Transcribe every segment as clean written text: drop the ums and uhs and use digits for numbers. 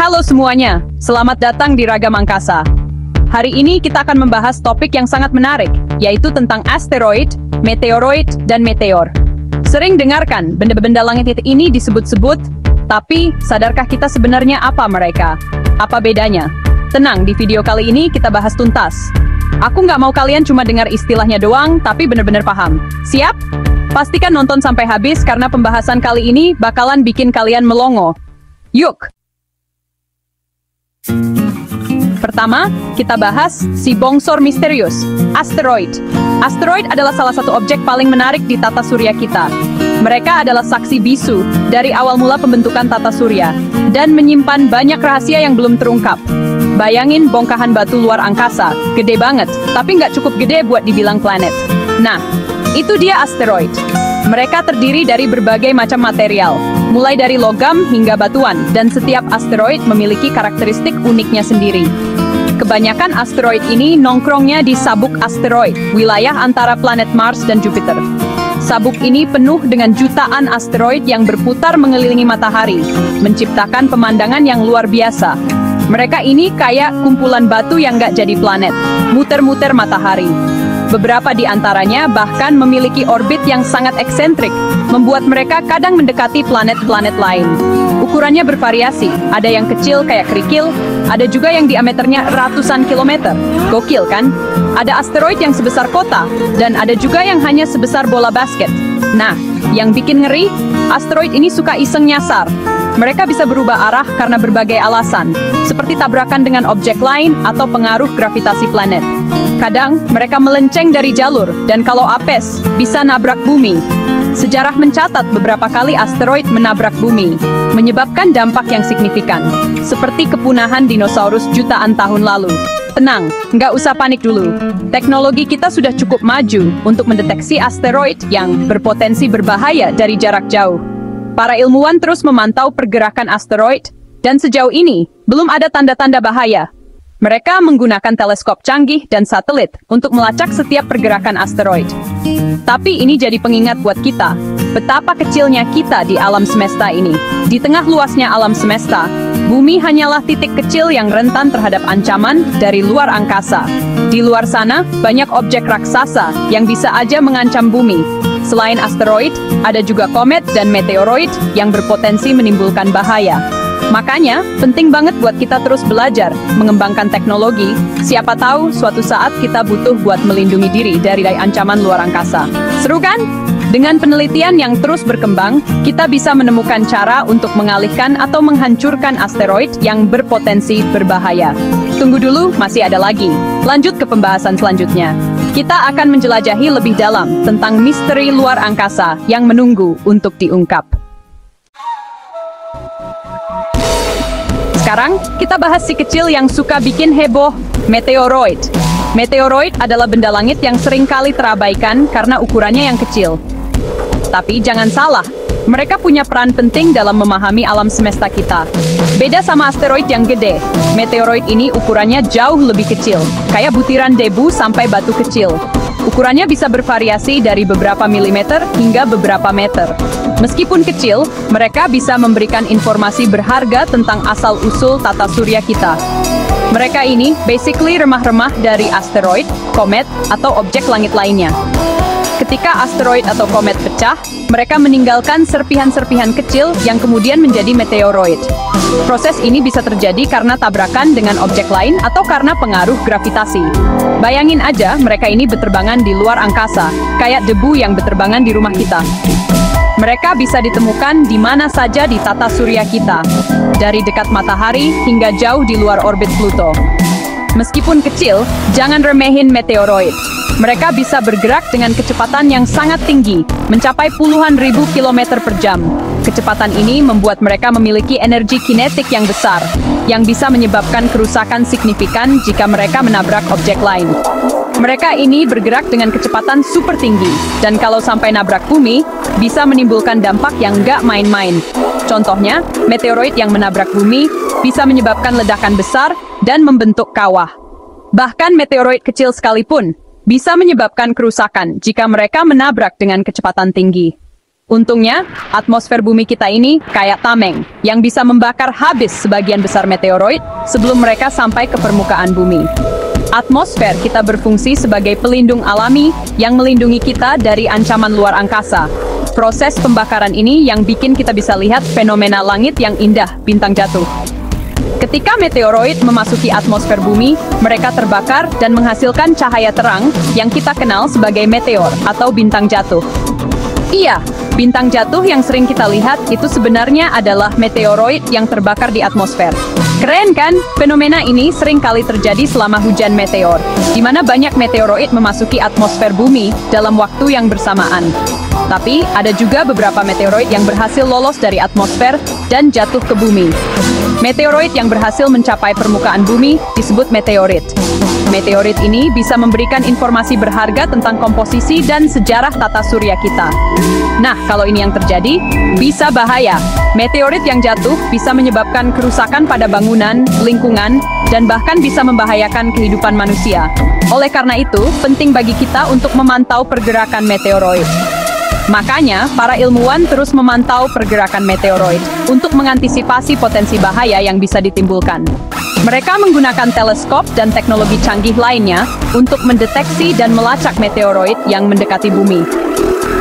Halo semuanya, selamat datang di Ragam Angkasa. Hari ini kita akan membahas topik yang sangat menarik, yaitu tentang asteroid, meteoroid, dan meteor. Sering dengarkan benda-benda langit ini disebut-sebut, tapi sadarkah kita sebenarnya apa mereka? Apa bedanya? Tenang, di video kali ini kita bahas tuntas. Aku nggak mau kalian cuma dengar istilahnya doang, tapi bener-bener paham. Siap? Pastikan nonton sampai habis karena pembahasan kali ini bakalan bikin kalian melongo. Yuk! Pertama, kita bahas si bongsor misterius, asteroid. Asteroid adalah salah satu objek paling menarik di tata surya kita. Mereka adalah saksi bisu dari awal mula pembentukan tata surya dan menyimpan banyak rahasia yang belum terungkap. Bayangin bongkahan batu luar angkasa, gede banget, tapi nggak cukup gede buat dibilang planet. Nah, itu dia asteroid. Mereka terdiri dari berbagai macam material, mulai dari logam hingga batuan, dan setiap asteroid memiliki karakteristik uniknya sendiri. Kebanyakan asteroid ini nongkrongnya di sabuk asteroid, wilayah antara planet Mars dan Jupiter. Sabuk ini penuh dengan jutaan asteroid yang berputar mengelilingi matahari, menciptakan pemandangan yang luar biasa. Mereka ini kayak kumpulan batu yang nggak jadi planet, muter-muter matahari. Beberapa di antaranya bahkan memiliki orbit yang sangat eksentrik, membuat mereka kadang mendekati planet-planet lain. Ukurannya bervariasi, ada yang kecil kayak kerikil, ada juga yang diameternya ratusan kilometer. Gokil kan? Ada asteroid yang sebesar kota, dan ada juga yang hanya sebesar bola basket. Nah, yang bikin ngeri, asteroid ini suka iseng nyasar. Mereka bisa berubah arah karena berbagai alasan, seperti tabrakan dengan objek lain atau pengaruh gravitasi planet. Kadang, mereka melenceng dari jalur, dan kalau apes, bisa nabrak bumi. Sejarah mencatat beberapa kali asteroid menabrak bumi, menyebabkan dampak yang signifikan, seperti kepunahan dinosaurus jutaan tahun lalu. Tenang, nggak usah panik dulu. Teknologi kita sudah cukup maju untuk mendeteksi asteroid yang berpotensi berbahaya dari jarak jauh. Para ilmuwan terus memantau pergerakan asteroid, dan sejauh ini, belum ada tanda-tanda bahaya. Mereka menggunakan teleskop canggih dan satelit untuk melacak setiap pergerakan asteroid. Tapi ini jadi pengingat buat kita, betapa kecilnya kita di alam semesta ini. Di tengah luasnya alam semesta, bumi hanyalah titik kecil yang rentan terhadap ancaman dari luar angkasa. Di luar sana, banyak objek raksasa yang bisa aja mengancam bumi. Selain asteroid, ada juga komet dan meteoroid yang berpotensi menimbulkan bahaya. Makanya, penting banget buat kita terus belajar, mengembangkan teknologi. Siapa tahu suatu saat kita butuh buat melindungi diri dari ancaman luar angkasa. Seru kan? Dengan penelitian yang terus berkembang, kita bisa menemukan cara untuk mengalihkan atau menghancurkan asteroid yang berpotensi berbahaya. Tunggu dulu, masih ada lagi. Lanjut ke pembahasan selanjutnya. Kita akan menjelajahi lebih dalam tentang misteri luar angkasa yang menunggu untuk diungkap. Sekarang, kita bahas si kecil yang suka bikin heboh, meteoroid. Meteoroid adalah benda langit yang sering kali terabaikan karena ukurannya yang kecil. Tapi jangan salah, mereka punya peran penting dalam memahami alam semesta kita. Beda sama asteroid yang gede, meteoroid ini ukurannya jauh lebih kecil, kayak butiran debu sampai batu kecil. Ukurannya bisa bervariasi dari beberapa milimeter hingga beberapa meter. Meskipun kecil, mereka bisa memberikan informasi berharga tentang asal-usul tata surya kita. Mereka ini basically remah-remah dari asteroid, komet, atau objek langit lainnya. Ketika asteroid atau komet pecah, mereka meninggalkan serpihan-serpihan kecil yang kemudian menjadi meteoroid. Proses ini bisa terjadi karena tabrakan dengan objek lain atau karena pengaruh gravitasi. Bayangin aja, mereka ini berterbangan di luar angkasa, kayak debu yang berterbangan di rumah kita. Mereka bisa ditemukan di mana saja di tata surya kita, dari dekat matahari hingga jauh di luar orbit Pluto. Meskipun kecil, jangan remehin meteoroid. Mereka bisa bergerak dengan kecepatan yang sangat tinggi, mencapai puluhan ribu kilometer per jam. Kecepatan ini membuat mereka memiliki energi kinetik yang besar, yang bisa menyebabkan kerusakan signifikan jika mereka menabrak objek lain. Mereka ini bergerak dengan kecepatan super tinggi, dan kalau sampai nabrak bumi, bisa menimbulkan dampak yang nggak main-main. Contohnya, meteoroid yang menabrak bumi bisa menyebabkan ledakan besar dan membentuk kawah. Bahkan meteoroid kecil sekalipun bisa menyebabkan kerusakan jika mereka menabrak dengan kecepatan tinggi. Untungnya, atmosfer bumi kita ini kayak tameng, yang bisa membakar habis sebagian besar meteoroid sebelum mereka sampai ke permukaan bumi. Atmosfer kita berfungsi sebagai pelindung alami yang melindungi kita dari ancaman luar angkasa. Proses pembakaran ini yang bikin kita bisa lihat fenomena langit yang indah, bintang jatuh. Ketika meteoroid memasuki atmosfer bumi, mereka terbakar dan menghasilkan cahaya terang yang kita kenal sebagai meteor atau bintang jatuh. Iya, bintang jatuh yang sering kita lihat itu sebenarnya adalah meteoroid yang terbakar di atmosfer. Keren kan? Fenomena ini sering kali terjadi selama hujan meteor, di mana banyak meteoroid memasuki atmosfer bumi dalam waktu yang bersamaan. Tapi, ada juga beberapa meteoroid yang berhasil lolos dari atmosfer dan jatuh ke bumi. Meteoroid yang berhasil mencapai permukaan bumi disebut meteorit. Meteorit ini bisa memberikan informasi berharga tentang komposisi dan sejarah tata surya kita. Nah, kalau ini yang terjadi, bisa bahaya. Meteorit yang jatuh bisa menyebabkan kerusakan pada bangunan, lingkungan, dan bahkan bisa membahayakan kehidupan manusia. Oleh karena itu, penting bagi kita untuk memantau pergerakan meteoroid. Makanya, para ilmuwan terus memantau pergerakan meteoroid untuk mengantisipasi potensi bahaya yang bisa ditimbulkan. Mereka menggunakan teleskop dan teknologi canggih lainnya untuk mendeteksi dan melacak meteoroid yang mendekati bumi.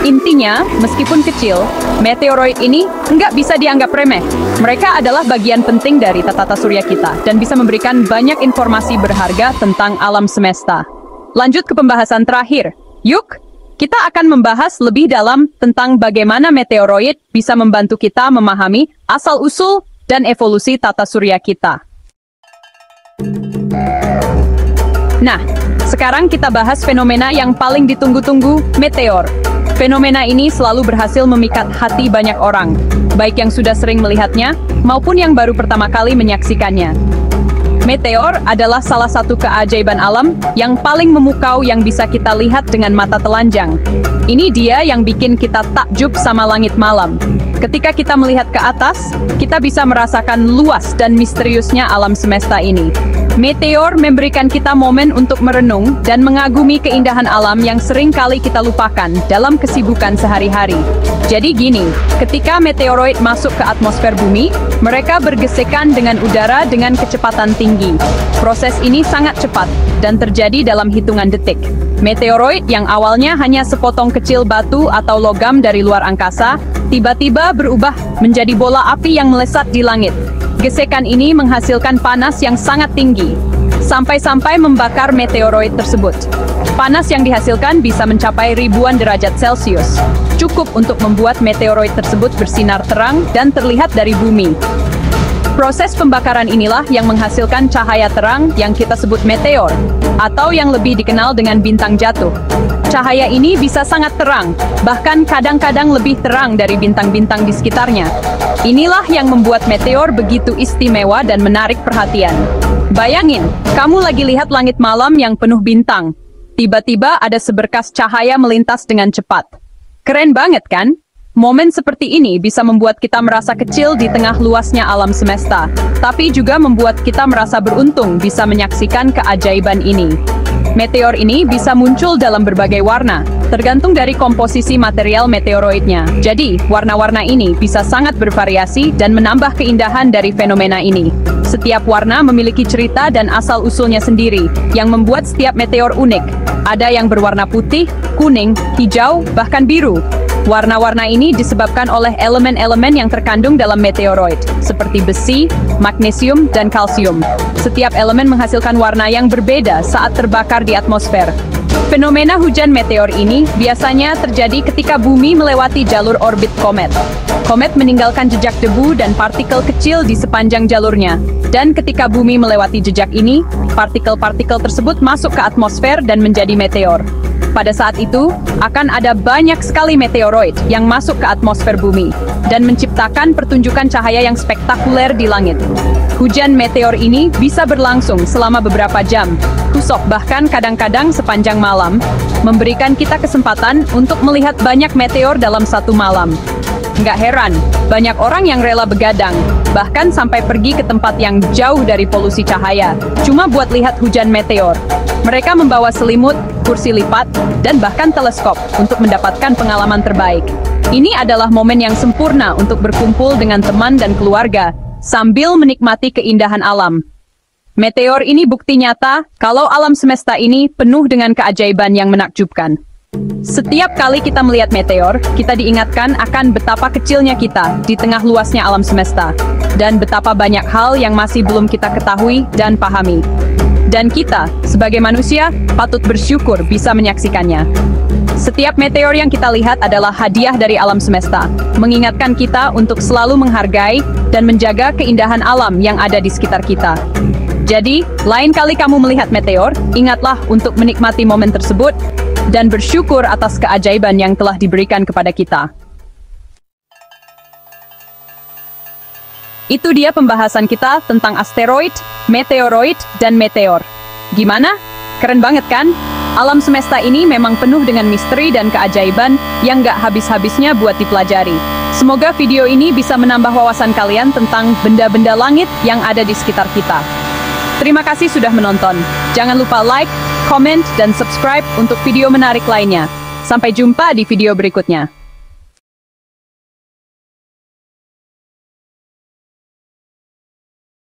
Intinya, meskipun kecil, meteoroid ini nggak bisa dianggap remeh. Mereka adalah bagian penting dari tata surya kita dan bisa memberikan banyak informasi berharga tentang alam semesta. Lanjut ke pembahasan terakhir. Yuk! Kita akan membahas lebih dalam tentang bagaimana meteoroid bisa membantu kita memahami asal-usul dan evolusi tata surya kita. Nah, sekarang kita bahas fenomena yang paling ditunggu-tunggu, meteor. Fenomena ini selalu berhasil memikat hati banyak orang, baik yang sudah sering melihatnya maupun yang baru pertama kali menyaksikannya. Meteor adalah salah satu keajaiban alam yang paling memukau yang bisa kita lihat dengan mata telanjang. Ini dia yang bikin kita takjub sama langit malam. Ketika kita melihat ke atas, kita bisa merasakan luas dan misteriusnya alam semesta ini. Meteor memberikan kita momen untuk merenung dan mengagumi keindahan alam yang sering kali kita lupakan dalam kesibukan sehari-hari. Jadi gini, ketika meteoroid masuk ke atmosfer bumi, mereka bergesekan dengan udara dengan kecepatan tinggi. Proses ini sangat cepat dan terjadi dalam hitungan detik. Meteoroid yang awalnya hanya sepotong kecil batu atau logam dari luar angkasa, tiba-tiba berubah menjadi bola api yang melesat di langit. Gesekan ini menghasilkan panas yang sangat tinggi, sampai-sampai membakar meteoroid tersebut. Panas yang dihasilkan bisa mencapai ribuan derajat Celcius, cukup untuk membuat meteoroid tersebut bersinar terang dan terlihat dari bumi. Proses pembakaran inilah yang menghasilkan cahaya terang yang kita sebut meteor, atau yang lebih dikenal dengan bintang jatuh. Cahaya ini bisa sangat terang, bahkan kadang-kadang lebih terang dari bintang-bintang di sekitarnya. Inilah yang membuat meteor begitu istimewa dan menarik perhatian. Bayangin, kamu lagi lihat langit malam yang penuh bintang. Tiba-tiba ada seberkas cahaya melintas dengan cepat. Keren banget kan? Momen seperti ini bisa membuat kita merasa kecil di tengah luasnya alam semesta, tapi juga membuat kita merasa beruntung bisa menyaksikan keajaiban ini. Meteor ini bisa muncul dalam berbagai warna, tergantung dari komposisi material meteoroidnya. Jadi, warna-warna ini bisa sangat bervariasi dan menambah keindahan dari fenomena ini. Setiap warna memiliki cerita dan asal-usulnya sendiri, yang membuat setiap meteor unik. Ada yang berwarna putih, kuning, hijau, bahkan biru. Warna-warna ini disebabkan oleh elemen-elemen yang terkandung dalam meteoroid, seperti besi, magnesium, dan kalsium. Setiap elemen menghasilkan warna yang berbeda saat terbakar di atmosfer. Fenomena hujan meteor ini biasanya terjadi ketika bumi melewati jalur orbit komet. Komet meninggalkan jejak debu dan partikel kecil di sepanjang jalurnya. Dan ketika bumi melewati jejak ini, partikel-partikel tersebut masuk ke atmosfer dan menjadi meteor. Pada saat itu, akan ada banyak sekali meteoroid yang masuk ke atmosfer bumi dan menciptakan pertunjukan cahaya yang spektakuler di langit. Hujan meteor ini bisa berlangsung selama beberapa jam, kusok bahkan kadang-kadang sepanjang malam, memberikan kita kesempatan untuk melihat banyak meteor dalam satu malam. Nggak heran, banyak orang yang rela begadang, bahkan sampai pergi ke tempat yang jauh dari polusi cahaya, cuma buat lihat hujan meteor. Mereka membawa selimut, kursi lipat, dan bahkan teleskop untuk mendapatkan pengalaman terbaik. Ini adalah momen yang sempurna untuk berkumpul dengan teman dan keluarga, sambil menikmati keindahan alam. Meteor ini bukti nyata kalau alam semesta ini penuh dengan keajaiban yang menakjubkan. Setiap kali kita melihat meteor, kita diingatkan akan betapa kecilnya kita di tengah luasnya alam semesta, dan betapa banyak hal yang masih belum kita ketahui dan pahami. Dan kita, sebagai manusia, patut bersyukur bisa menyaksikannya. Setiap meteor yang kita lihat adalah hadiah dari alam semesta, mengingatkan kita untuk selalu menghargai dan menjaga keindahan alam yang ada di sekitar kita. Jadi, lain kali kamu melihat meteor, ingatlah untuk menikmati momen tersebut dan bersyukur atas keajaiban yang telah diberikan kepada kita. Itu dia pembahasan kita tentang asteroid, meteoroid, dan meteor. Gimana? Keren banget kan? Alam semesta ini memang penuh dengan misteri dan keajaiban yang gak habis-habisnya buat dipelajari. Semoga video ini bisa menambah wawasan kalian tentang benda-benda langit yang ada di sekitar kita. Terima kasih sudah menonton. Jangan lupa like, komen, dan subscribe untuk video menarik lainnya. Sampai jumpa di video berikutnya.